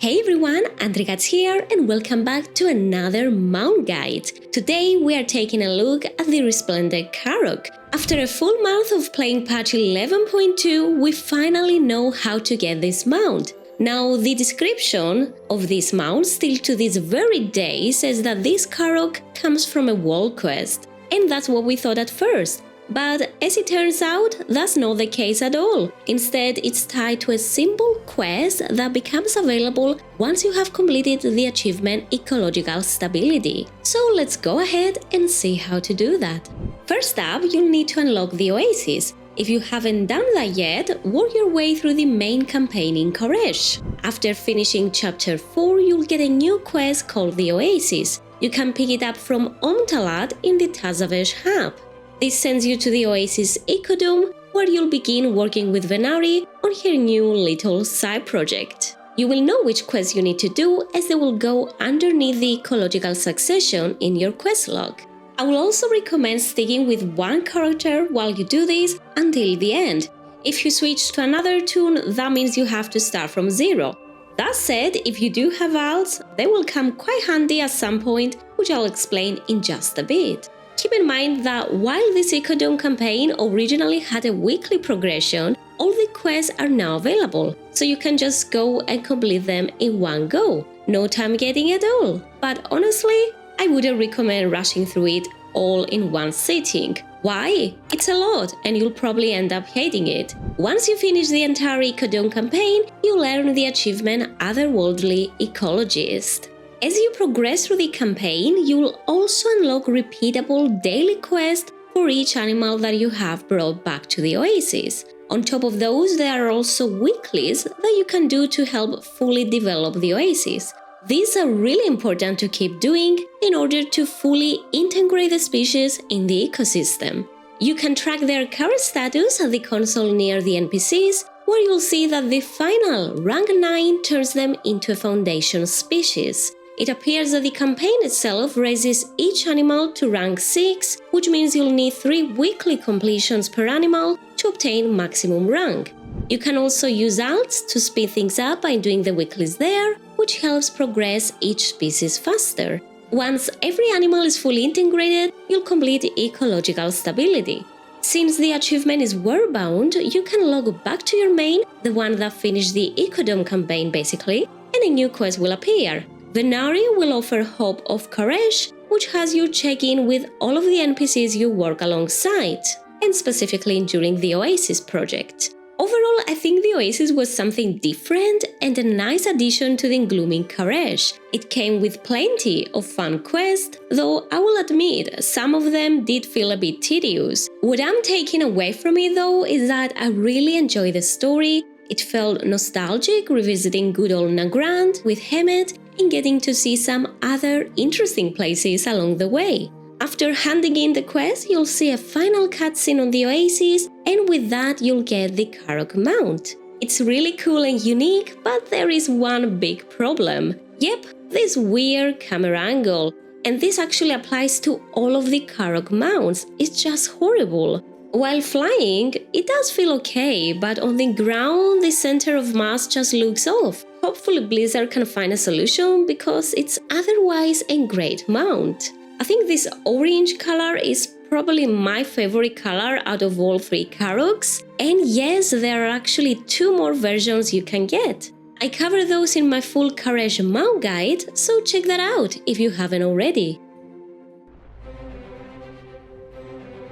Hey everyone, Andrikats here and welcome back to another mount guide. Today we are taking a look at the Resplendent K'arroc. After a full month of playing patch 11.2, we finally know how to get this mount. Now the description of this mount still to this very day says that this K'arroc comes from a world quest, and that's what we thought at first. But as it turns out, that's not the case at all. Instead, it's tied to a simple quest that becomes available once you have completed the achievement Ecological Stability. So let's go ahead and see how to do that. First up, you'll need to unlock the Oasis. If you haven't done that yet, work your way through the main campaign in Karesh. After finishing chapter 4, you'll get a new quest called the Oasis. You can pick it up from Omtalat in the Tazavesh hub. This sends you to the Oasis Ecodome, where you'll begin working with Venari on her new little side project. You will know which quests you need to do as they will go underneath the ecological succession in your quest log. I will also recommend sticking with one character while you do this until the end. If you switch to another toon, that means you have to start from zero. That said, if you do have alts, they will come quite handy at some point, which I'll explain in just a bit. Keep in mind that while this Ecodome campaign originally had a weekly progression, all the quests are now available, so you can just go and complete them in one go. No time getting at all. But honestly, I wouldn't recommend rushing through it all in one sitting. Why? It's a lot and you'll probably end up hating it. Once you finish the entire Ecodome campaign, you'll earn the achievement Otherworldly Ecologist. As you progress through the campaign, you will also unlock repeatable daily quests for each animal that you have brought back to the Oasis. On top of those, there are also weeklies that you can do to help fully develop the Oasis. These are really important to keep doing in order to fully integrate the species in the ecosystem. You can track their current status at the console near the NPCs, where you'll see that the final rank 9 turns them into a foundation species. It appears that the campaign itself raises each animal to rank 6, which means you'll need 3 weekly completions per animal to obtain maximum rank. You can also use alts to speed things up by doing the weeklies there, which helps progress each species faster. Once every animal is fully integrated, you'll complete Ecological Stability. Since the achievement is world-bound, you can log back to your main, the one that finished the Ecodome campaign basically, and a new quest will appear. Venari will offer Hope of Karesh, which has you check in with all of the NPCs you work alongside, and specifically during the Oasis project. Overall, I think the Oasis was something different and a nice addition to the gloomy Karesh. It came with plenty of fun quests, though I will admit some of them did feel a bit tedious. What I'm taking away from it though is that I really enjoyed the story. It felt nostalgic revisiting good old Nagrand with Hemet and getting to see some other interesting places along the way. After handing in the quest, you'll see a final cutscene on the Oasis, and with that you'll get the K'arroc mount. It's really cool and unique, but there is one big problem. Yep, this weird camera angle. And this actually applies to all of the K'arroc mounts. It's just horrible. While flying, it does feel okay, but on the ground, the center of mass just looks off. Hopefully Blizzard can find a solution because it's otherwise a great mount. I think this orange color is probably my favorite color out of all 3 K'arrocs. And yes, there are actually 2 more versions you can get. I cover those in my full Karesh mount guide, so check that out if you haven't already.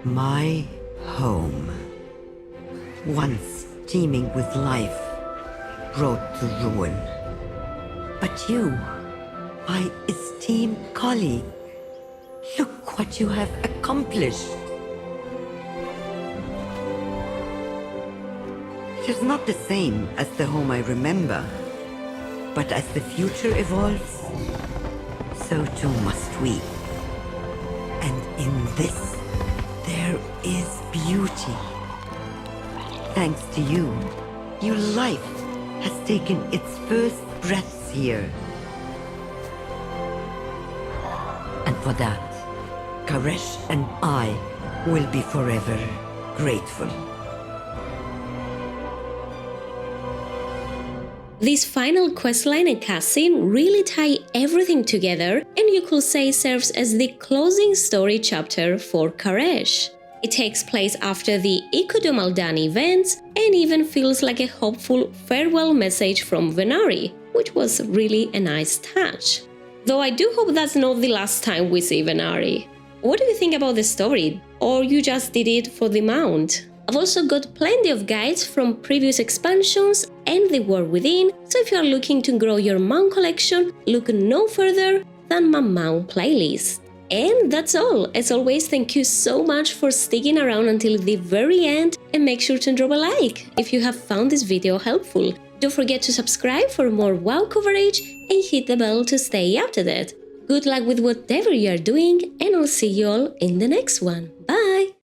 My home, once teeming with life, brought to ruin. But you, my esteemed colleague, look what you have accomplished. It is not the same as the home I remember, but as the future evolves, so too must we. And in this, there is beauty. Thanks to you, your life has taken its first breaths here. And for that, Karesh and I will be forever grateful. This final questline and cutscene really tie everything together, and you could say serves as the closing story chapter for Karesh. It takes place after the Ecological events and even feels like a hopeful farewell message from Venari, which was really a nice touch. Though I do hope that's not the last time we see Venari. What do you think about the story? Or you just did it for the mount? I've also got plenty of guides from previous expansions and the War Within, so if you are looking to grow your mount collection, look no further than my mount playlist. And that's all. As always, thank you so much for sticking around until the very end, and make sure to drop a like if you have found this video helpful. Don't forget to subscribe for more WoW coverage and hit the bell to stay up to date. Good luck with whatever you are doing, and I'll see you all in the next one. Bye!